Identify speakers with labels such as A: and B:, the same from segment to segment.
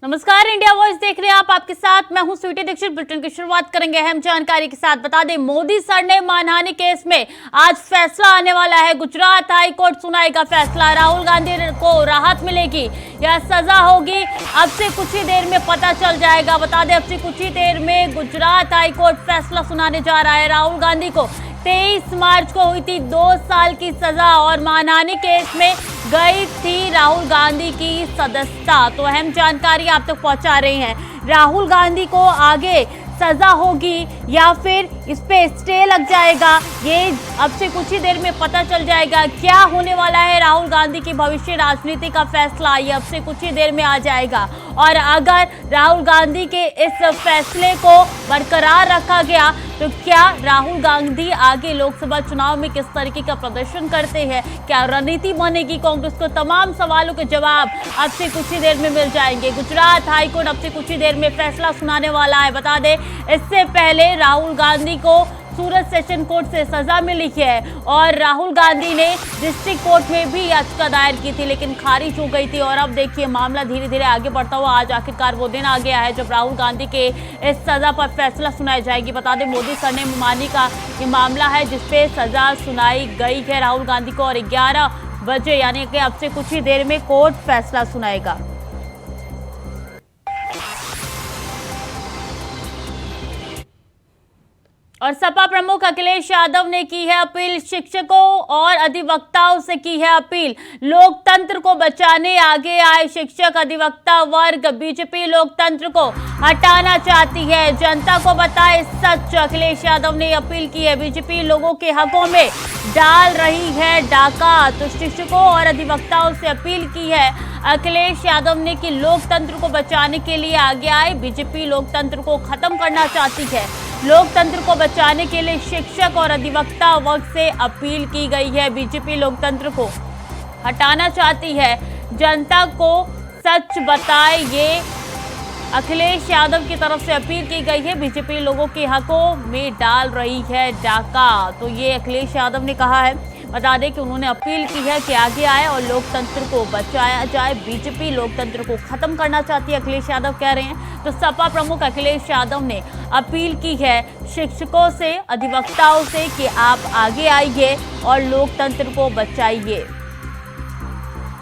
A: नमस्कार, India voice देख रहे हैं आप। आपके साथ मैं हूं स्वीटी दीक्षित। बुलेटिन की शुरुआत करेंगे अहम जानकारी के साथ। बता दें, मोदी सर ने मानहानि केस में आज फैसला आने वाला है। गुजरात हाई कोर्ट सुनाएगा फैसला। राहुल गांधी को राहत मिलेगी या सजा होगी, अब से कुछ ही देर में पता चल जाएगा। बता दें, अब से कुछ ही देर में गुजरात हाई कोर्ट फैसला सुनाने जा रहा है। राहुल गांधी को 23 मार्च को हुई थी 2 साल की सजा और मानहानि केस में गई थी राहुल गांधी की सदस्यता। तो अहम जानकारी आप तक पहुंचा रहे हैं। राहुल गांधी को आगे सजा होगी या फिर इस पे स्टे लग जाएगा, ये अब से कुछ ही देर में पता चल जाएगा। क्या होने वाला है राहुल गांधी की भविष्य राजनीति का फैसला, ये अब से कुछ ही देर में आ जाएगा। और अगर राहुल गांधी के इस फैसले को बरकरार रखा गया तो क्या राहुल गांधी आगे लोकसभा चुनाव में किस तरीके का प्रदर्शन करते हैं, क्या रणनीति बनेगी कांग्रेस को, तमाम सवालों के जवाब अब से कुछ ही देर में मिल जाएंगे। गुजरात हाईकोर्ट अब से कुछ ही देर में फैसला सुनाने वाला है। बता दें, इससे पहले राहुल गांधी को सूरत सेशन कोर्ट से सजा मिली है और राहुल गांधी ने डिस्ट्रिक्ट कोर्ट में भी याचिका दायर की थी, लेकिन खारिज हो गई थी। और अब देखिए, मामला धीरे धीरे आगे बढ़ता हुआ आज आखिरकार वो दिन आ गया है जब राहुल गांधी के इस सजा पर फैसला सुनाई जाएगी। बता दें, मोदी सर ने मानी का ये मामला है जिसपे सजा सुनाई गई है राहुल गांधी को और 11 बजे यानी कि अब से कुछ ही देर में कोर्ट फैसला सुनाएगा। और सपा प्रमुख अखिलेश यादव ने की है अपील, शिक्षकों और अधिवक्ताओं से की है अपील। लोकतंत्र को बचाने आगे आए शिक्षक अधिवक्ता वर्ग। बीजेपी लोकतंत्र को हटाना चाहती है, जनता को बताए सच। अखिलेश यादव ने अपील की है। बीजेपी लोगों के हकों में डाल रही है डाका, तो शिक्षकों और अधिवक्ताओं से अपील की है अखिलेश यादव ने कि लोकतंत्र को बचाने के लिए आगे आए। बीजेपी लोकतंत्र को खत्म करना चाहती है। लोकतंत्र को बचाने के लिए शिक्षक और अधिवक्ता वर्ग से अपील की गई है। बीजेपी लोकतंत्र को हटाना चाहती है, जनता को सच बताए, ये अखिलेश यादव की तरफ से अपील की गई है। बीजेपी लोगों के हकों में डाल रही है डाका, तो ये अखिलेश यादव ने कहा है। बता दें कि उन्होंने अपील की है कि आगे आए और लोकतंत्र को बचाया जाए। बीजेपी लोकतंत्र को खत्म करना चाहती है, अखिलेश यादव कह रहे हैं। तो सपा प्रमुख अखिलेश यादव ने अपील की है शिक्षकों से, अधिवक्ताओं से कि आप आगे आइए और लोकतंत्र को बचाइए।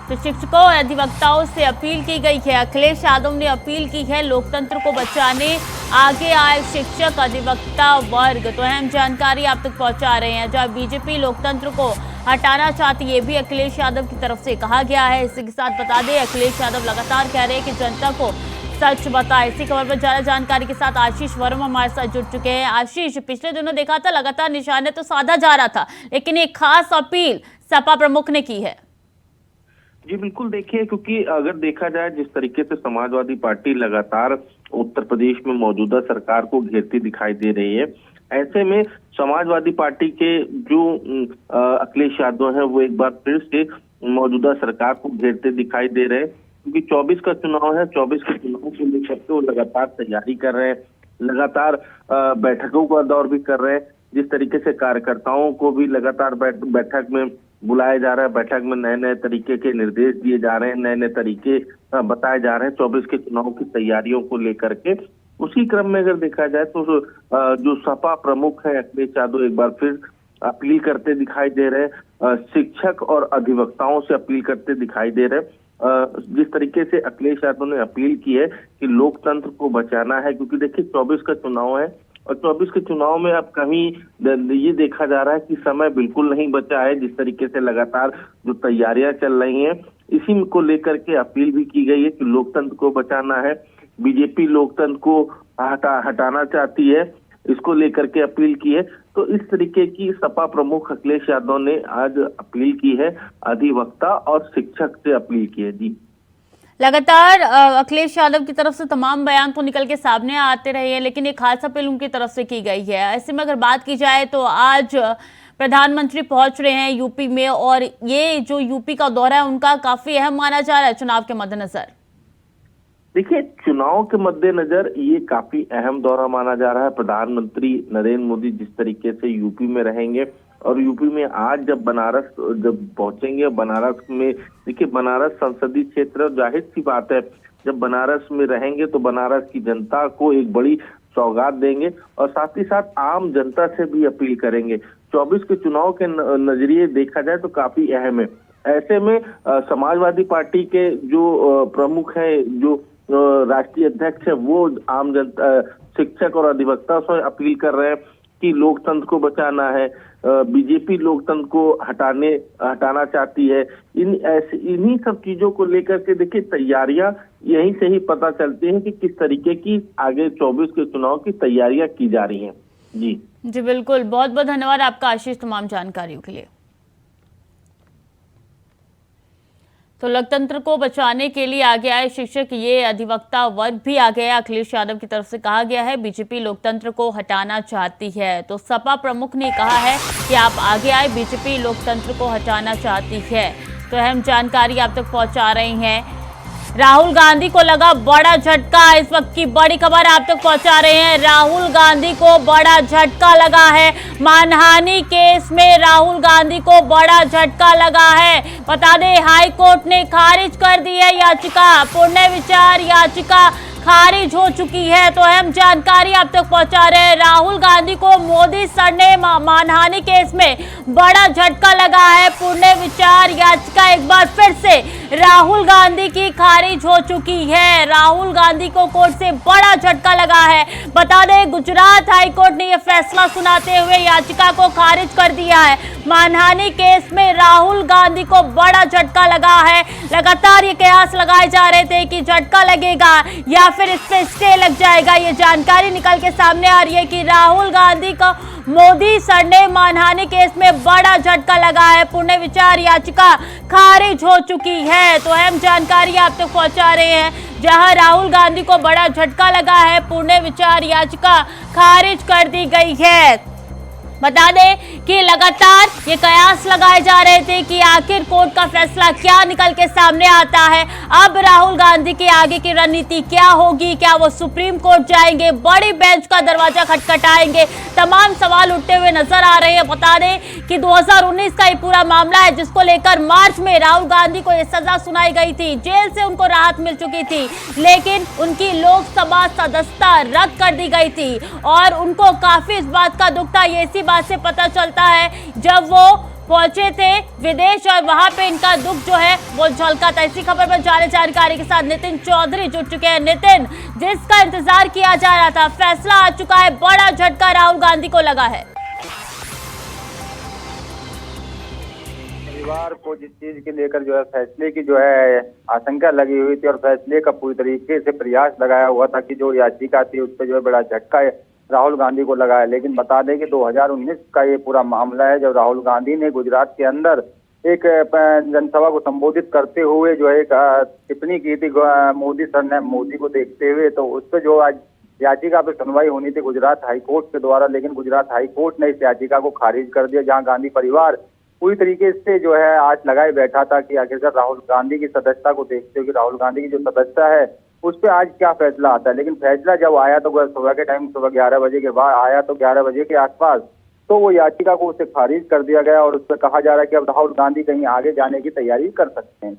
A: तो शिक्षकों और अधिवक्ताओं से अपील की गई है। अखिलेश यादव ने अपील की है लोकतंत्र को बचाने आगे आए शिक्षक अधिवक्ता वर्ग। तो अहम जानकारी आप तक पहुंचा रहे हैं। जब बीजेपी लोकतंत्र को हटाना चाहती है, भी अखिलेश यादव की तरफ से कहा गया है। इसी के साथ बता दें, अखिलेश यादव लगातार कह रहे हैं कि जनता को सच बताए। इसी खबर पर ज्यादा जानकारी के साथ आशीष वर्मा हमारे साथ जुड़ चुके हैं। आशीष, पिछले दिनों देखा था लगातार निशाने तो साधा जा रहा था, लेकिन एक खास अपील सपा प्रमुख ने की है।
B: जी बिल्कुल, देखिए, क्योंकि अगर देखा जाए जिस तरीके से समाजवादी पार्टी लगातार उत्तर प्रदेश में मौजूदा सरकार को घेरती दिखाई दे रही है, ऐसे में समाजवादी पार्टी के जो अखिलेश यादव हैं वो एक बार फिर से मौजूदा सरकार को घेरते दिखाई दे रहे हैं। क्योंकि 24 का चुनाव है, 24 के चुनाव को लेकर के वो लगातार तैयारी कर रहे हैं, लगातार बैठकों का दौर भी कर रहे हैं। जिस तरीके से कार्यकर्ताओं को भी लगातार बैठक में बुलाया जा रहा है, बैठक में नए नए तरीके के निर्देश दिए जा रहे हैं, नए नए तरीके बताए जा रहे हैं 24 के चुनाव की तैयारियों को लेकर के। उसी क्रम में अगर देखा जाए तो जो सपा प्रमुख है अखिलेश यादव एक बार फिर अपील करते दिखाई दे रहे हैं, शिक्षक और अधिवक्ताओं से अपील करते दिखाई दे रहे हैं। जिस तरीके से अखिलेश यादव ने अपील की है कि लोकतंत्र को बचाना है, क्योंकि देखिए 24 का चुनाव है और 24 के चुनाव में अब कहीं ये देखा जा रहा है कि समय बिल्कुल नहीं बचा है। जिस तरीके से लगातार जो तैयारियां चल रही हैं, इसी को लेकर के अपील भी की गई है कि लोकतंत्र को बचाना है। बीजेपी लोकतंत्र को हटाना चाहती है, इसको लेकर के अपील की है। तो इस तरीके की सपा प्रमुख अखिलेश यादव ने आज अपील की है, अधिवक्ता और शिक्षक से अपील की है। जी,
A: लगातार अखिलेश यादव की तरफ से तमाम बयान तो निकल के सामने आते रहे हैं, लेकिन एक खास अपील उनकी तरफ से की गई है। ऐसे में अगर बात की जाए तो आज प्रधानमंत्री पहुंच रहे हैं यूपी में, और ये जो यूपी का दौरा है उनका काफी अहम माना जा रहा है चुनाव के मद्देनजर।
B: देखिए, चुनाव के मद्देनजर ये काफी अहम दौरा माना जा रहा है। प्रधानमंत्री नरेंद्र मोदी जिस तरीके से यूपी में रहेंगे और यूपी में आज जब पहुंचेंगे, बनारस में देखिए, बनारस संसदीय क्षेत्र, जाहिर सी बात है जब बनारस में रहेंगे तो बनारस की जनता को एक बड़ी सौगात देंगे और साथ ही साथ आम जनता से भी अपील करेंगे। 24 के चुनाव के नजरिए देखा जाए तो काफी अहम है। ऐसे में समाजवादी पार्टी के जो प्रमुख है, जो राष्ट्रीय अध्यक्ष है, वो आम जनता, शिक्षक और अधिवक्ता से अपील कर रहे हैं कि लोकतंत्र को बचाना है। बीजेपी लोकतंत्र को हटाना चाहती है। इन्हीं सब चीजों को लेकर के देखिए तैयारियां यहीं से ही पता चलती है कि किस तरीके की आगे 24 के चुनाव की तैयारियां की जा रही हैं। जी
A: बिल्कुल, बहुत बहुत धन्यवाद आपका आशीष तमाम जानकारियों के लिए। तो लोकतंत्र को बचाने के लिए आगे आए शिक्षक, ये अधिवक्ता वर्ग भी आ गया। अखिलेश यादव की तरफ से कहा गया है बीजेपी लोकतंत्र को हटाना चाहती है। तो सपा प्रमुख ने कहा है कि आप आगे आए, बीजेपी लोकतंत्र को हटाना चाहती है। तो अहम जानकारी आप तक पहुंचा रहे हैं। राहुल गांधी को लगा बड़ा झटका, इस वक्त की बड़ी खबर आप तक पहुंचा रहे हैं। राहुल गांधी को बड़ा झटका लगा है। मानहानि केस में राहुल गांधी को बड़ा झटका लगा है। बता दें हाई कोर्ट ने खारिज कर दी है याचिका, पुनर्विचार याचिका खारिज हो चुकी है। तो अहम जानकारी आप तक पहुंचा रहे हैं। राहुल गांधी को मोदी सर ने मानहानि केस में बड़ा झटका लगा है। पुनर्विचार याचिका एक बार फिर से राहुल गांधी की खारिज हो चुकी है। राहुल गांधी को कोर्ट से बड़ा झटका लगा है। बता दें गुजरात हाईकोर्ट ने यह फैसला सुनाते हुए याचिका को खारिज कर दिया है। मानहानि केस में राहुल गांधी को बड़ा झटका लगा है। लगातार ये कयास लगाए जा रहे थे कि झटका लगेगा या फिर इस पे स्टे लग जाएगा। ये जानकारी निकल के सामने आ रही है कि राहुल गांधी को मोदी सर ने मानहानि केस में बड़ा झटका लगा है। पुनर्विचार याचिका खारिज हो चुकी है। तो अहम जानकारी आप तक पहुंचा रहे हैं। जहां राहुल गांधी को बड़ा झटका लगा है, पुनर्विचार याचिका खारिज कर दी गई है। बता दें कि लगातार ये कयास लगाए जा रहे थे कि आखिर कोर्ट का फैसला क्या निकल के सामने आता है। अब राहुल गांधी की आगे की रणनीति क्या होगी? क्या वो सुप्रीम कोर्ट जाएंगे, बड़ी बेंच का दरवाजा खटखटाएंगे? तमाम सवाल उठते हुए नजर आ रहे हैं। बता दें कि 2019 का ये पूरा मामला है जिसको लेकर मार्च में राहुल गांधी को ये सजा सुनाई गई थी, जेल से उनको राहत मिल चुकी थी, लेकिन उनकी लोकसभा सदस्यता रद्द कर दी गई थी और उनको काफी इस बात का दुख था। ये इसी बात से पता चलता है जब वो पहुंचे थे विदेश और वहां पे इनका दुख जो है वो झलका था। इसी खबर पर जारी जानकारी के साथ नितिन चौधरी जुड़ चुके हैं। नितिन, जिसका इंतजार किया जा रहा था, फैसला आ चुका है, बड़ा झटका राहुल गांधी को लगा है।
C: परिवार को जिस चीज के लेकर जो है फैसले की जो है आशंका लगी हुई थी और फैसले का पूरी तरीके से प्रयास लगाया हुआ था कि जो याचिका थी उस पर जो है बड़ा झटका राहुल गांधी को लगा है। लेकिन बता दें कि 2019 का ये पूरा मामला है जब राहुल गांधी ने गुजरात के अंदर एक जनसभा को संबोधित करते हुए जो है एक टिप्पणी की थी मोदी सर ने, मोदी को देखते हुए। तो उस पर जो आज याचिका पे सुनवाई होनी थी गुजरात हाईकोर्ट के द्वारा, लेकिन गुजरात हाईकोर्ट ने इस याचिका को खारिज कर दिया, जहां गांधी परिवार पूरी तरीके से जो है आज लगाए बैठा था कि आखिरकार राहुल गांधी की सदस्यता को देखते हुए राहुल गांधी की जो सदस्यता है उस पर आज क्या फैसला आता है। लेकिन फैसला जब आया तो सुबह के टाइम, सुबह 11 बजे के बाद आया, तो 11 बजे के आसपास तो वो याचिका को उसे खारिज कर दिया गया और उस पर कहा जा रहा है कि अब राहुल गांधी कहीं आगे जाने की तैयारी कर सकते हैं।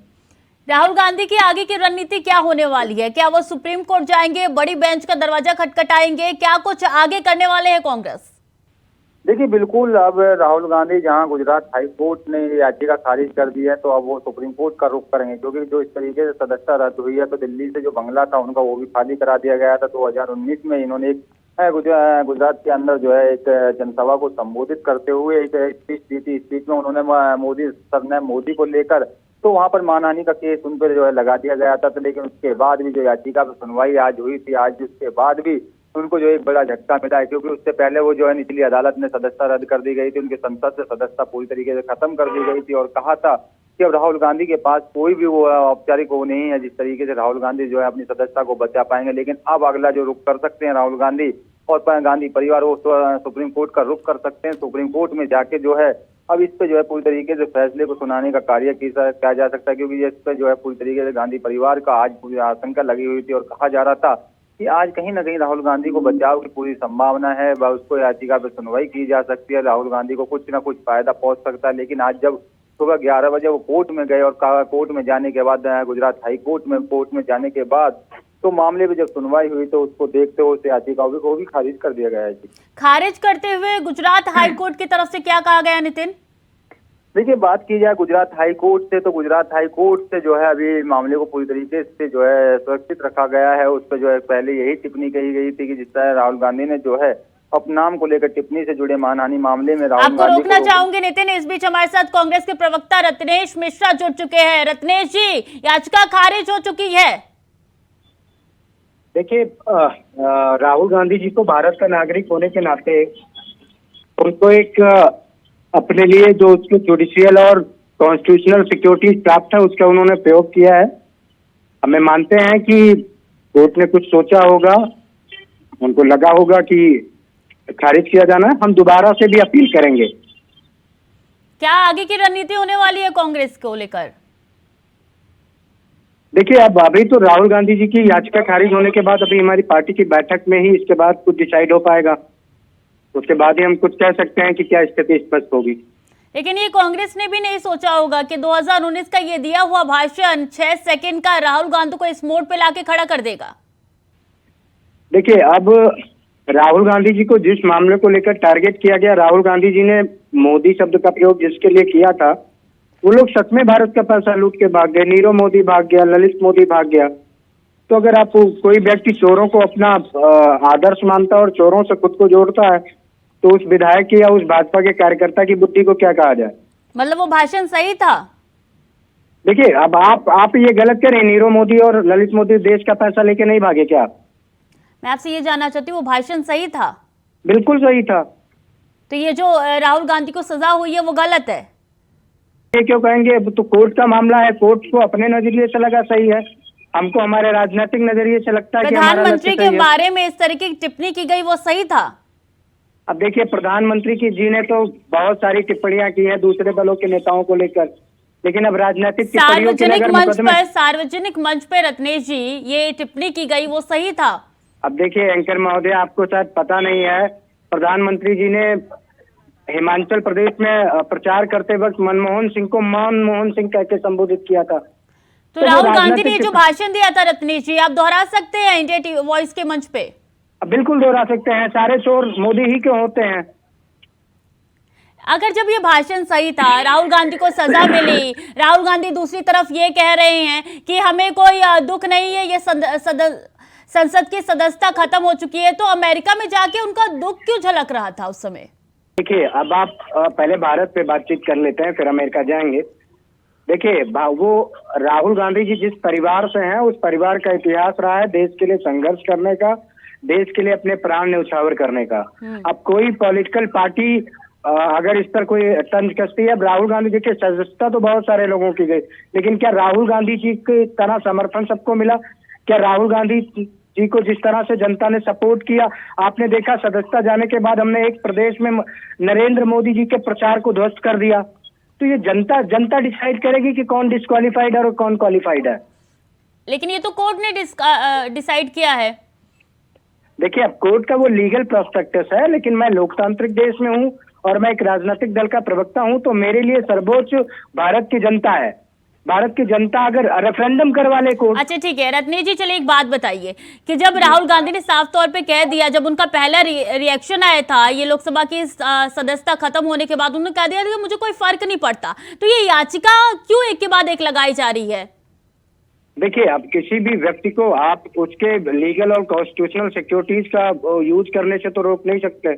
A: राहुल गांधी की आगे की रणनीति क्या होने वाली है? क्या वो सुप्रीम कोर्ट जाएंगे, बड़ी बेंच का दरवाजा खटखटाएंगे? क्या कुछ आगे करने वाले हैं कांग्रेस?
C: देखिए बिल्कुल, अब राहुल गांधी जहां गुजरात हाई कोर्ट ने याचिका खारिज कर दी है तो अब वो सुप्रीम कोर्ट का रुख करेंगे, क्योंकि जो इस तरीके से सदस्यता रद्द हुई है तो दिल्ली से जो बंगला था उनका वो भी खाली करा दिया गया था। 2019 में इन्होंने एक गुजरात के अंदर जो है एक जनसभा को संबोधित करते हुए एक स्पीच दी थी। स्पीच में उन्होंने मोदी सर ने मोदी को लेकर तो वहां पर मानहानि का केस उन पर जो है लगा दिया गया था। तो लेकिन उसके बाद भी जो याचिका पर सुनवाई आज हुई थी, आज उसके बाद भी उनको जो एक बड़ा झटका मिला है, क्योंकि उससे पहले वो जो है निचली अदालत में सदस्यता रद्द कर दी गई थी, उनके संसद से सदस्यता पूरी तरीके से खत्म कर दी गई थी और कहा था कि अब राहुल गांधी के पास कोई भी वो औपचारिक वो नहीं है जिस तरीके से राहुल गांधी जो है अपनी सदस्यता को बचा पाएंगे। लेकिन अब अगला जो रुख कर सकते हैं राहुल गांधी और गांधी परिवार, वो सुप्रीम कोर्ट का रुख कर सकते हैं। सुप्रीम कोर्ट में जाके जो है अब इस पे जो है पूरी तरीके से फैसले को सुनाने का कार्य किया जा सकता है, क्योंकि इस पे जो है पूरी तरीके से गांधी परिवार का आज पूरी आशंका लगी हुई थी और कहा जा रहा था कि आज कहीं ना कहीं राहुल गांधी को बचाव की पूरी संभावना है, उसको याचिका पे सुनवाई की जा सकती है, राहुल गांधी को कुछ ना कुछ फायदा पहुंच सकता है। लेकिन आज जब सुबह 11 बजे वो कोर्ट में गए और कोर्ट में जाने के बाद गुजरात हाई कोर्ट में जाने के बाद तो मामले में जब सुनवाई हुई तो उसको देखते हुए उस याचिका को भी खारिज कर दिया गया है जी।
A: खारिज करते हुए गुजरात हाई कोर्ट की तरफ से क्या कहा गया नितिन?
C: देखिए, बात की जाए गुजरात हाई कोर्ट से तो गुजरात हाई कोर्ट से जो है अभी मामले को पूरी तरीके से जो है सुरक्षित रखा गया है। उस पर जो है पहले यही टिप्पणी कही गई थी कि जिस तरह राहुल गांधी ने जो है अपनाम को लेकर टिप्पणी से जुड़े मानहानि मामले में राहुल
A: आपको
C: गांधी
A: रोकना चाहूंगे नितिन, इस बीच हमारे साथ कांग्रेस के प्रवक्ता रत्नेश मिश्रा जुड़ चुके हैं। रत्नेश जी, याचिका खारिज हो चुकी है।
D: देखिए, राहुल गांधी जी को भारत का नागरिक होने के नाते उनको एक अपने लिए जो उसको जुडिशियल और कॉन्स्टिट्यूशनल सिक्योरिटीज प्राप्त है उसका उन्होंने प्रयोग किया है। हमें मानते हैं कि कोर्ट ने कुछ सोचा होगा, उनको लगा होगा कि खारिज किया जाना है। हम दोबारा से भी अपील करेंगे।
A: क्या आगे की रणनीति होने वाली है कांग्रेस को लेकर?
D: देखिए, अब अभी तो राहुल गांधी जी की याचिका खारिज होने के बाद अभी हमारी पार्टी की बैठक में ही इसके बाद कुछ डिसाइड हो पाएगा। उसके बाद ही हम कुछ कह सकते हैं कि क्या स्थिति स्पष्ट होगी।
A: लेकिन ये कांग्रेस ने भी नहीं सोचा होगा कि 2019 का ये दिया हुआ भाषण 6 सेकंड का राहुल गांधी को इस मोड़ पे लाके खड़ा कर देगा।
D: देखिए, अब राहुल गांधी जी को जिस मामले को लेकर टारगेट किया गया, राहुल गांधी जी ने मोदी शब्द का प्रयोग जिसके लिए किया था, वो लोग सच में भारत का पैसा लूट के भाग गए। नीरव मोदी भाग गया, ललित मोदी भाग गया। तो अगर आप कोई व्यक्ति चोरों को अपना आदर्श मानता है और चोरों से खुद को जोड़ता है तो उस विधायक की या उस भाजपा के कार्यकर्ता की बुद्धि को क्या कहा जाए?
A: मतलब वो भाषण सही था?
D: देखिए, अब आप ये गलत करें। नीरव मोदी और ललित मोदी देश का पैसा लेके नहीं भागे क्या?
A: मैं आपसे ये जानना चाहती हूँ, वो भाषण सही था?
D: बिल्कुल सही था।
A: तो ये जो राहुल गांधी को सजा हुई है वो गलत है?
D: ये क्यों कहेंगे? तो कोर्ट का मामला है, कोर्ट को अपने नजरिए से लगा सही है, हमको हमारे राजनीतिक नजरिए से लगता है कि
A: प्रधानमंत्री के बारे में इस तरह की टिप्पणी की गई वो सही था?
D: अब देखिए, प्रधानमंत्री जी ने तो बहुत सारी टिप्पणियां की हैं दूसरे दलों के नेताओं को लेकर, लेकिन अब राजनीतिक
A: सार्वजनिक मंच पे रत्नेश जी ये टिप्पणी की गई वो सही था?
D: अब देखिए एंकर महोदय, आपको शायद पता नहीं है, प्रधानमंत्री जी ने हिमाचल प्रदेश में प्रचार करते वक्त मनमोहन सिंह को मनमोहन सिंह कह के संबोधित किया था।
A: तो राहुल गांधी ने जो भाषण दिया था रत्नेश जी, आप दोहरा सकते हैं इंडिया वॉइस के मंच पे?
D: बिल्कुल दोहरा सकते हैं। सारे चोर मोदी ही क्यों होते हैं?
A: अगर जब ये भाषण सही था, राहुल गांधी को सजा मिली, राहुल गांधी दूसरी तरफ ये कह रहे हैं कि हमें कोई दुख नहीं है, ये संसद की सदस्यता खत्म हो चुकी है, तो अमेरिका में जाके उनका दुख क्यों झलक रहा था उस समय?
D: देखिए, अब आप पहले भारत पे बातचीत कर लेते हैं, फिर अमेरिका जाएंगे। देखिए, वो राहुल गांधी जी जिस परिवार से हैं उस परिवार का इतिहास रहा है देश के लिए संघर्ष करने का, देश के लिए अपने प्राण न्यौछावर करने का। अब कोई पॉलिटिकल पार्टी अगर इस पर कोई तंज कसती है, राहुल गांधी जी की सदस्यता तो बहुत सारे लोगों की गई, लेकिन क्या राहुल गांधी जी की तरह समर्थन सबको मिला? क्या राहुल गांधी जी को जिस तरह से जनता ने सपोर्ट किया, आपने देखा सदस्यता जाने के बाद हमने एक प्रदेश में नरेंद्र मोदी जी के प्रचार को ध्वस्त कर दिया। तो ये जनता डिसाइड करेगी कि कौन डिस्क्वालिफाइड है और कौन क्वालिफाइड है।
A: लेकिन ये तो कोर्ट ने डिसाइड किया है।
D: देखिए, अब कोर्ट का वो लीगल प्रोस्पेक्टस है, लेकिन मैं लोकतांत्रिक देश में हूँ और मैं एक राजनीतिक दल का प्रवक्ता हूँ, तो मेरे लिए सर्वोच्च भारत की जनता है। भारत की जनता अगर रेफरेंडम करवा ले कोर्ट।
A: अच्छा ठीक है रत्नेश जी, चलिए एक बात बताइए कि जब राहुल गांधी ने साफ तौर पे कह दिया, जब उनका पहला रिएक्शन आया था ये लोकसभा की सदस्यता खत्म होने के बाद, उन्होंने कह दिया कि मुझे कोई फर्क नहीं पड़ता, तो ये याचिका क्यों एक के बाद एक लगाई जा रही है?
D: देखिए, अब किसी भी व्यक्ति को आप उसके लीगल और कॉन्स्टिट्यूशनल सिक्योरिटीज का यूज करने से तो रोक नहीं सकते।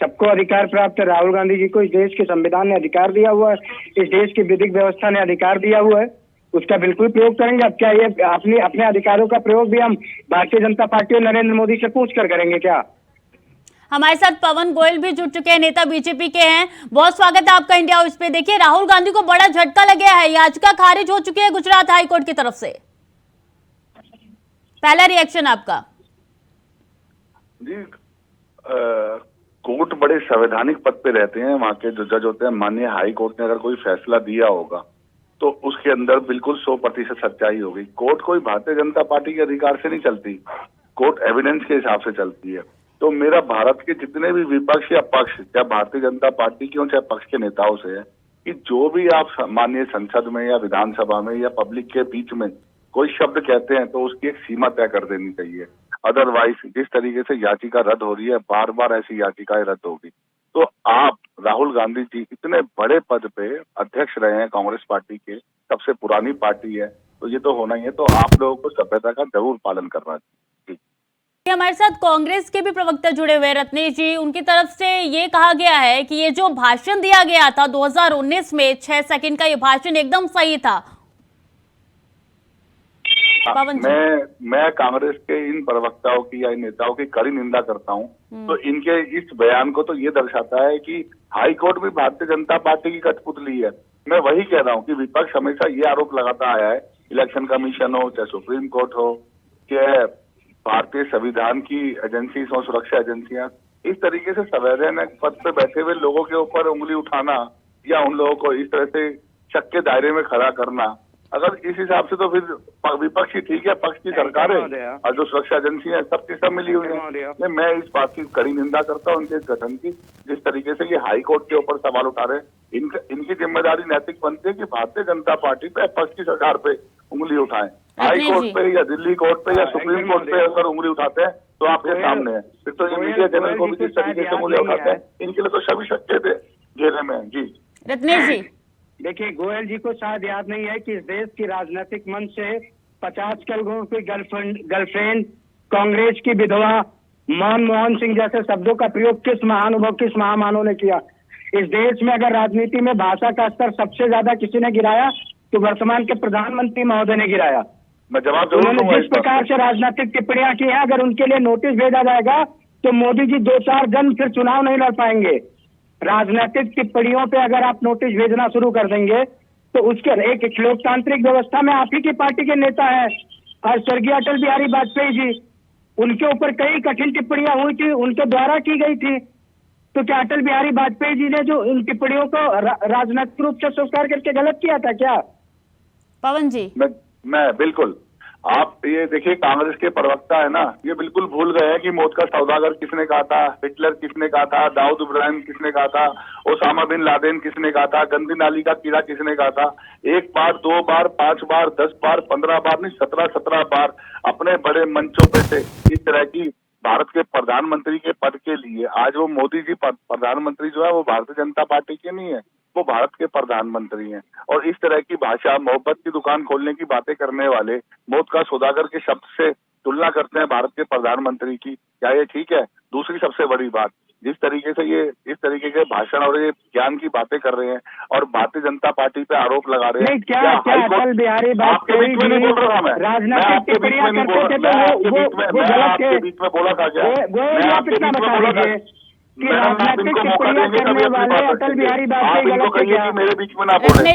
D: सबको अधिकार प्राप्त है। राहुल गांधी जी को इस देश के संविधान ने अधिकार दिया हुआ है, इस देश की विधिक व्यवस्था ने अधिकार दिया हुआ है, उसका बिल्कुल प्रयोग करेंगे। अब क्या ये अपने अधिकारों का प्रयोग भी हम भारतीय जनता पार्टी और नरेंद्र मोदी से पूछ कर करेंगे क्या?
A: हमारे साथ पवन गोयल भी जुड़ चुके हैं, नेता बीजेपी के हैं। बहुत स्वागत है आपका इंडिया हाउस पे। देखिए, राहुल गांधी को बड़ा झटका लग गया है, याचिका खारिज हो चुकी है गुजरात हाईकोर्ट की तरफ से। पहला रिएक्शन आपका?
E: जी, कोर्ट बड़े संवैधानिक पद पे रहते हैं, वहाँ के जो जज होते हैं। माननीय हाई कोर्ट ने अगर कोई फैसला दिया होगा तो उसके अंदर बिल्कुल 100% सच्चाई होगी। कोर्ट कोई भारतीय जनता पार्टी के अधिकार से नहीं चलती, कोर्ट एविडेंस के हिसाब से चलती है। तो मेरा भारत के जितने भी विपक्ष या पक्ष, चाहे भारतीय जनता पार्टी के हो चाहे पक्ष के नेताओं से है, कि जो भी आप माननीय संसद में या विधानसभा में या पब्लिक के बीच में कोई शब्द कहते हैं तो उसकी एक सीमा तय कर देनी चाहिए। अदरवाइज जिस तरीके से याचिका रद्द हो रही है, बार बार ऐसी याचिकाएं रद्द होगी। तो आप राहुल गांधी जी इतने बड़े पद पे अध्यक्ष रहे हैं कांग्रेस पार्टी के, सबसे पुरानी पार्टी है, तो ये तो होना ही है। तो आप लोगों को सभ्यता का जरूर पालन करना चाहिए।
A: हमारे साथ कांग्रेस के भी प्रवक्ता जुड़े हुए रत्नेश जी, उनकी तरफ से ये कहा गया है कि ये जो भाषण दिया गया था 2019 में 6 सेकंड का, ये भाषण एकदम सही था। पवन जी,
E: मैं कांग्रेस के इन प्रवक्ताओं की या इन नेताओं की कड़ी निंदा करता हूं। तो इनके इस बयान को तो ये दर्शाता है कि हाई कोर्ट भी भारतीय जनता पार्टी की कठपुतली है। मैं वही कह रहा हूं कि विपक्ष हमेशा ये आरोप लगाता आया है, इलेक्शन कमीशन हो, चाहे सुप्रीम कोर्ट हो, चाहे भारतीय संविधान की एजेंसी हो, सुरक्षा एजेंसियां, इस तरीके से संवैधानिक पद पे बैठे हुए लोगों के ऊपर उंगली उठाना या उन लोगों को इस तरह से शक के दायरे में खड़ा करना, अगर इस हिसाब से तो फिर विपक्ष ही ठीक है, पक्ष की सरकार है और जो सुरक्षा एजेंसी है सबकी सब मिली हुई है। मैं इस बात की कड़ी निंदा करता हूँ उनके गठन की, जिस तरीके से ये हाई कोर्ट के ऊपर सवाल उठा रहे हैं। इनकी जिम्मेदारी नैतिक बनती है कि भारतीय जनता पार्टी पे, पक्ष की सरकार पे उंगली उठाएं। हाई कोर्ट पे या दिल्ली कोर्ट पे या सुप्रीम कोर्ट पे अगर उंगली उठाते हैं तो आपके सामने है। फिर तो ये मीडिया चैनल को भी जिस तरीके से उंगली उठाते हैं, इनके लिए तो सभी शक्य थे घेरे में। जी
A: रत्नेश जी,
D: देखिए, गोयल जी को शायद याद नहीं है कि इस देश की राजनीतिक मंच से 50 लोगों की गर्लफ्रेंड, कांग्रेस की विधवा, मनमोहन सिंह जैसे शब्दों का प्रयोग किस महानुभव, किस महामानव ने किया। इस देश में अगर राजनीति में भाषा का स्तर सबसे ज्यादा किसी ने गिराया तो वर्तमान के प्रधानमंत्री महोदय ने गिराया।
E: मैं जवाब
D: उन्होंने जिस प्रकार से राजनीतिक टिप्पणियां की है, अगर उनके लिए नोटिस भेजा जाएगा तो मोदी जी 2-4 दिन फिर चुनाव नहीं लड़ पाएंगे। राजनीतिक टिप्पणियों पे अगर आप नोटिस भेजना शुरू कर देंगे तो उसके एक लोकतांत्रिक व्यवस्था में आप ही की पार्टी के नेता है और स्वर्गीय अटल बिहारी वाजपेयी जी, उनके ऊपर कई कठिन टिप्पणियां हुई थी, उनके द्वारा की गई थी। तो क्या अटल बिहारी वाजपेयी जी ने जो इन टिप्पणियों को राजनीतिक रूप से स्वीकार करके गलत किया था क्या?
A: पवन जी,
E: मैं बिल्कुल, आप ये देखिए, कांग्रेस के प्रवक्ता है ना, ये बिल्कुल भूल गए हैं कि मौत का सौदागर किसने कहा था, हिटलर किसने कहा था, दाऊद इब्राहिम किसने कहा था, ओसामा बिन लादेन किसने कहा था, गंदी नाली का कीड़ा किसने कहा था। 1 बार, 2 बार, 5 बार, 10 बार, 15 बार नहीं, 17 बार अपने बड़े मंचों पे से इस तरह की भारत के प्रधानमंत्री के पद के लिए, आज वो मोदी जी प्रधानमंत्री जो है वो भारतीय जनता पार्टी के नहीं है, वो भारत के प्रधानमंत्री हैं। और इस तरह की भाषा, मोहब्बत की दुकान खोलने की बातें करने वाले मौत का सौदागर के शब्द से तुलना करते हैं भारत के प्रधानमंत्री की, क्या ये ठीक है? दूसरी सबसे बड़ी बात, जिस तरीके से ये इस तरीके के भाषण और ये ज्ञान की बातें कर रहे हैं और भारतीय जनता पार्टी पे आरोप लगा रहे हैं,
D: क्या अटल बिहारी वाजपेयी जी राजनीतिक टिप्पणियां करते थे तो वो गलत थे?
E: बीच में बोला था क्या?
D: गोयल आप इतना बता दीजिए कि राजनीतिक टिप्पणियां करने वाले अटल बिहारी वाजपेयी गलत थे क्या?
E: मेरे बीच में ना बोले।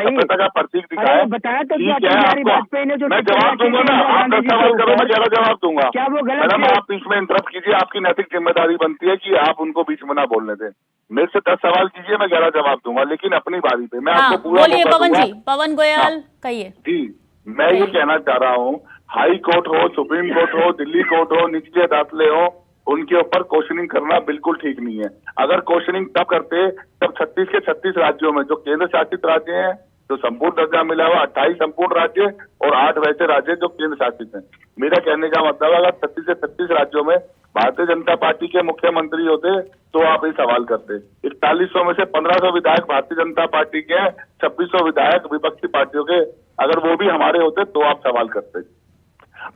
E: सभ्यता का प्रतीक दिखाया,
D: बताया तो अटल बिहारी वाजपेयी ने जो
E: मैं जवाब दूंगा ना, आप 10 सवाल करो, मैं 11 जवाब दूंगा।
D: क्या वो गलत
E: मैडम, आप बीच में इंटरप्ट कीजिए, आपकी नैतिक जिम्मेदारी बनती है कि आप उनको बीच में ना बोलने दें। मेरे से 10 सवाल कीजिए, मैं 11 जवाब दूंगा, लेकिन अपनी बारी पे। मैं आपको पूरा
A: बोलिए पवन जी, पवन गोयल कहिए।
E: जी, मैं ये कहना चाह रहा हूँ, हाई कोर्ट हो, सुप्रीम कोर्ट हो, दिल्ली कोर्ट हो, निचली अदालतें हो, उनके ऊपर क्वेश्चनिंग करना बिल्कुल ठीक नहीं है। अगर क्वेश्चनिंग तब करते तब 36 के 36 राज्यों में जो केंद्र शासित राज्य हैं, जो संपूर्ण दर्जा मिला हुआ 28 संपूर्ण राज्य और 8 वैसे राज्य जो केंद्र शासित हैं। मेरा कहने का मतलब है, अगर 36 से 36 राज्यों में भारतीय जनता पार्टी के मुख्यमंत्री होते तो आप ये सवाल करते। 4100 में से 1500 विधायक भारतीय जनता पार्टी के हैं, 2600 विधायक विपक्षी पार्टियों के, अगर वो भी हमारे होते तो आप सवाल करते।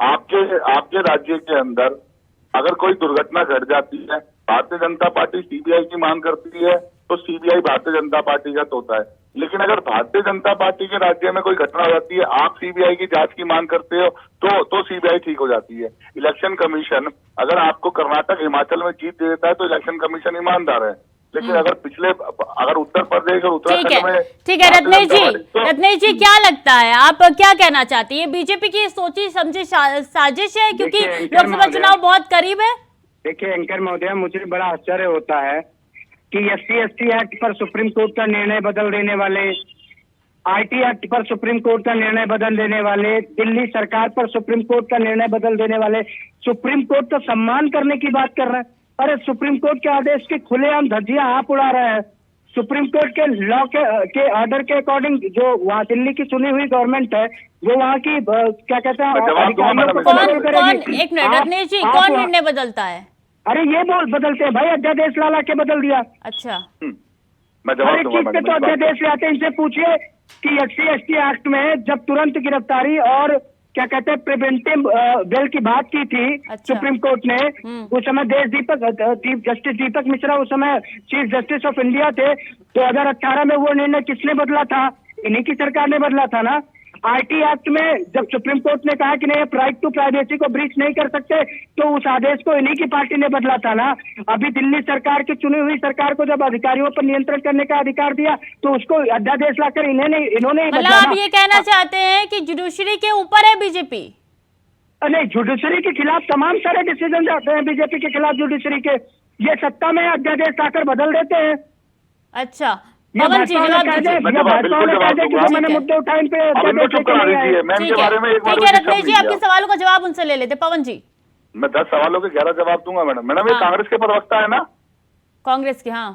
E: आपके राज्य के अंदर अगर कोई दुर्घटना घट जाती है, भारतीय जनता पार्टी सीबीआई की मांग करती है तो सीबीआई भारतीय जनता पार्टी का होता है। लेकिन अगर भारतीय जनता पार्टी के राज्य में कोई घटना हो जाती है, आप सीबीआई की जांच की मांग करते हो तो सीबीआई ठीक हो जाती है। इलेक्शन कमीशन अगर आपको कर्नाटक, हिमाचल में जीत दे देता है तो इलेक्शन कमीशन ईमानदार है। लेकिन अगर उत्तर प्रदेश और उत्तराखंड में,
A: ठीक है रत्नेश जी क्या लगता है, आप क्या कहना चाहती है? बीजेपी की सोची समझी साजिश है क्योंकि लोकसभा चुनाव बहुत करीब है?
D: देखिए एंकर महोदय, मुझे बड़ा आश्चर्य होता है कि SC/ST एक्ट पर सुप्रीम कोर्ट का निर्णय बदल देने वाले, IT एक्ट पर सुप्रीम कोर्ट का निर्णय बदल देने वाले, दिल्ली सरकार पर सुप्रीम कोर्ट का निर्णय बदल देने वाले सुप्रीम कोर्ट का सम्मान करने की बात कर रहे हैं। अरे सुप्रीम कोर्ट के आदेश की खुलेआम धज्जियां आप उड़ा रहे हैं। सुप्रीम कोर्ट के लॉ के ऑर्डर के अकॉर्डिंग जो वहाँ दिल्ली की चुनी हुई गवर्नमेंट है, वो वहाँ की क्या कहते हैं अधिकारियों को कंट्रोल करेगी।
A: एक मिनट रत्नेश जी, कौन निर्णय बदलता है?
D: अरे ये बदलते हैं भाई, अध्यादेश ला के बदल दिया।
A: अच्छा,
E: मैं
D: हर
E: जवाब
D: एक
E: दूंगा
D: चीज पे
E: मैडम,
D: तो अध्यादेश लाते हैं। इनसे पूछिए कि SC/ST एक्ट में जब तुरंत गिरफ्तारी और क्या कहते हैं प्रिवेंटिव बेल की बात की थी
A: अच्छा।
D: सुप्रीम कोर्ट ने, उस समय जस्टिस दीपक मिश्रा उस समय चीफ जस्टिस ऑफ इंडिया थे। 2018 में वो निर्णय किसने बदला था? इन्हीं की सरकार ने बदला था ना। IT एक्ट में जब सुप्रीम कोर्ट ने कहा कि नहीं राइट टू प्राइवेसी को ब्रीच नहीं कर सकते, तो उस आदेश को इन्हीं की पार्टी ने बदला था ना। अभी दिल्ली सरकार की चुनी हुई सरकार को जब अधिकारियों पर नियंत्रण करने का अधिकार दिया, तो उसको अध्यादेश लाकर इन्होंने ही
A: मतलब
D: बदला
A: आप
D: ना।
A: ये कहना चाहते हैं कि जुडिशरी के ऊपर है बीजेपी?
D: नहीं, जुडिशरी के खिलाफ तमाम सारे डिसीजन जाते हैं बीजेपी के खिलाफ। जुडिशरी के ये सत्ता में अध्यादेश लाकर बदल देते हैं।
A: अच्छा, पवन जी जवाब दीजिए।
D: मैंने मुद्दे उठाए इन पे अध्यादेश
A: ठीक है रत्नेश जी, आपके सवालों का जवाब उनसे ले लेते। पवन जी,
E: मैं 10 सवालों के 11 जवाब दूंगा मैडम। मैडम ये
A: हाँ।
E: कांग्रेस के प्रवक्ता है ना
A: कांग्रेस के? हाँ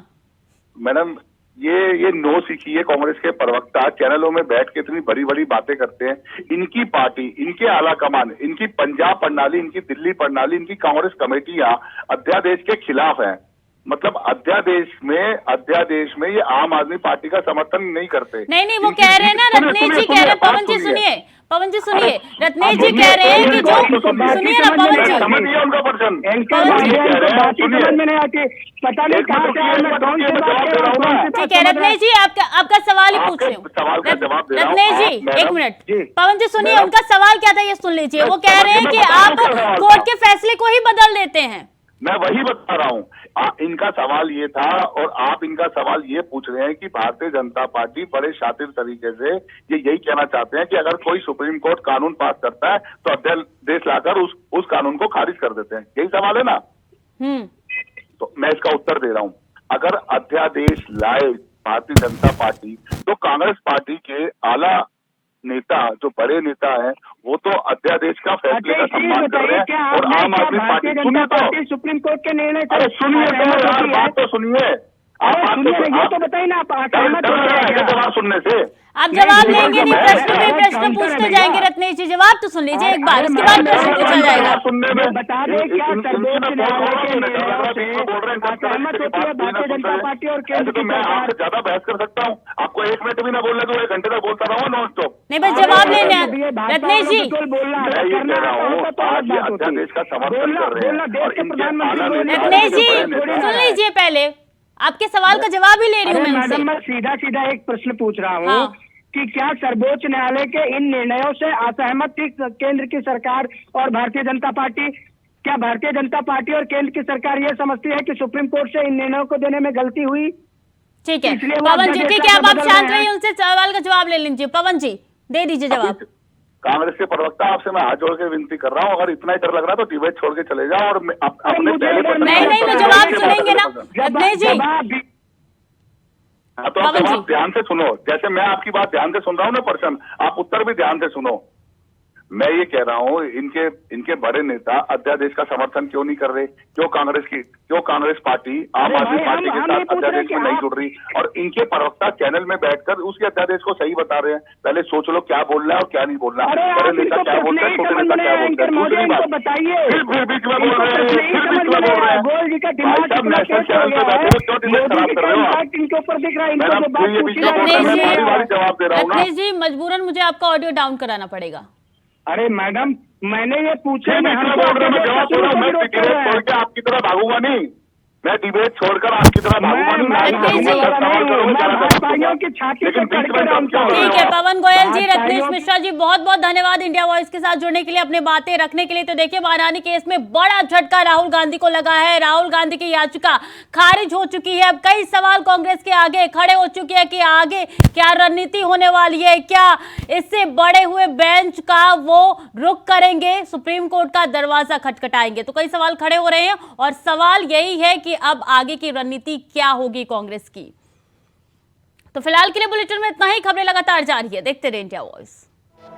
E: मैडम, ये नो सीखिए। कांग्रेस के प्रवक्ता चैनलों में बैठ के इतनी बड़ी बड़ी बातें करते हैं। इनकी पार्टी, इनके आला कमान, इनकी पंजाब प्रणाली, इनकी दिल्ली प्रणाली, इनकी कांग्रेस कमेटियां अध्यादेश के खिलाफ हैं। मतलब अध्यादेश में ये आम आदमी पार्टी का समर्थन नहीं करते।
A: नहीं, वो कह रहे हैं ना, रत्नेश जी कह रहे हैं। पवन जी सुनिए, रत्नेश जी कह रहे हैं कि जो सुनिए ना पवन जी,
E: समझिए उनका पर्सन।
D: में नहीं आती, पता नहीं कहाँ से आए, मैं कौन सी बात कर रहा हूँ।
A: ठीक है रत्नेश जी, आपका सवाल ही पूछ रहे हूँ।
E: सवाल का जवाब दे रहा हूं।
A: रत्नेश जी
E: मैडम,
A: एक मिनट, पवन जी सुनिए, उनका सवाल क्या था ये सुन लीजिए। वो कह रहे हैं कि आप कोर्ट के फैसले को ही बदल देते हैं।
E: मैं वही बता रहा हूँ। इनका सवाल ये था और आप इनका सवाल ये पूछ रहे हैं कि भारतीय जनता पार्टी बड़े शातिर तरीके से ये यही कहना चाहते हैं कि अगर कोई सुप्रीम कोर्ट कानून पास करता है तो अध्यादेश लाकर उस कानून को खारिज कर देते हैं। यही सवाल है ना? तो मैं इसका उत्तर दे रहा हूँ। अगर अध्यादेश लाए भारतीय जनता पार्टी, तो कांग्रेस पार्टी के आला नेता, जो बड़े नेता हैं, वो तो अध्यादेश का फैसले का सम्मान कर रहे हैं। और आम आदमी पार्टी, सुनिए तो,
D: सुप्रीम कोर्ट के निर्णय,
E: अरे सुनिए तो यार, बात तो सुनिए।
D: ये तो बताइए ना, आप
E: जवाब सुनने से
A: आप जवाब लेंगे नहीं, प्रश्न पूछते जाएंगे। रत्नेश जी जवाब तो सुन लीजिए एक बार, उसके बाद प्रश्न पूछा जाएगा।
E: सुनने में
D: बता दें क्या सर्वोच्च न्यायालय के निर्णयों से असहमत होती है भारतीय जनता पार्टी और केंद्र की
E: मैं
D: सरकार?
E: आपसे ज्यादा बहस कर सकता हूँ? आपको 1 मिनट भी ना बोलने दो, 1 घंटे तक बोलता रहा हूँ नॉन स्टॉप।
A: नहीं बस जवाब लेने हैं रत्नेश जी।
E: मैं ये कह रहा हूँ, आज ये अध्यादेश का समर्थन कर रहे हैं और इनके आला नेता,
A: रत्नेश जी सुन लीजिए, पहले आपके सवाल का जवाब ही ले रही हूँ मैं उनसे।
D: मैडम, मैं सीधा एक प्रश्न पूछ रहा हूँ
A: हाँ।
D: कि क्या सर्वोच्च न्यायालय के इन निर्णयों से असहमत थी केंद्र की सरकार और भारतीय जनता पार्टी? क्या भारतीय जनता पार्टी और केंद्र की सरकार ये समझती है कि सुप्रीम कोर्ट से इन निर्णयों को देने में गलती हुई?
A: ठीक है पवन जी, ठीक है, अब आप शांत रहिए, उनसे सवाल का जवाब ले लीजिए। पवन जी दे दीजिए जवाब।
E: कांग्रेस के प्रवक्ता, आपसे मैं हाथ जोड़ के विनती कर रहा हूँ, अगर इतना ही डर लग रहा तो डिबेट छोड़ के चले जाओ और अपने पहले
A: नहीं तो जवाब सुनेंगे ना रत्नेश जी।
E: हाँ, तो आप जवाब ध्यान से सुनो। जैसे मैं आपकी बात ध्यान से सुन रहा हूँ ना पर्सन, आप उत्तर भी ध्यान से सुनो। मैं ये कह रहा हूँ, इनके बड़े नेता अध्यादेश का समर्थन क्यों नहीं कर रहे? क्यों कांग्रेस पार्टी आम आदमी पार्टी के साथ अध्यादेश में नहीं जुड़ रही? और इनके प्रवक्ता चैनल में बैठकर उसके अध्यादेश को सही बता रहे हैं। पहले सोच लो क्या बोलना है और क्या नहीं बोलना। बड़े नेता क्या बोलते हैं, छोटे नेता क्या बोलते हैं। दूसरी बात,
D: बताइए,
E: फिर बीच में बोल रहे हैं। भाई साहब, नेशनल चैनल पे बैठे हो, क्यों डिबेट खराब कर रहे हो आप?
D: इनके ऊपर दिख रहा है,
E: जवाब दे रहा हूँ ना।
A: रत्नेश जी मजबूरन मुझे आपका ऑडियो डाउन कराना पड़ेगा।
D: अरे मैडम, मैंने ये पूछा,
E: मैं जवाब दे रहा हूँ। मैं डिबेट छोड़ के आपकी तरह भागूंगा नहीं। मैं डिबेट छोड़कर आपकी तरह भागूंगा
A: ठीक है पवन गोयल जी, रत्नेश मिश्रा जी, बहुत बहुत धन्यवाद इंडिया वॉइस के साथ जुड़ने के लिए, अपने बातें रखने के लिए। तो देखिए, मानहानि केस में बड़ा झटका राहुल गांधी को लगा है। राहुल गांधी की याचिका खारिज हो चुकी है। अब कई सवाल कांग्रेस के आगे खड़े हो चुके हैं कि आगे क्या रणनीति होने वाली है, क्या इससे बड़े हुए बेंच का वो रुख करेंगे, सुप्रीम कोर्ट का दरवाजा खटखटाएंगे। तो कई सवाल खड़े हो रहे हैं और सवाल यही है कि अब आगे की रणनीति क्या होगी कांग्रेस की। तो फिलहाल के लिए बुलेटिन में इतना ही। खबरें लगातार जारी है, देखते रहिए इंडिया वॉइस।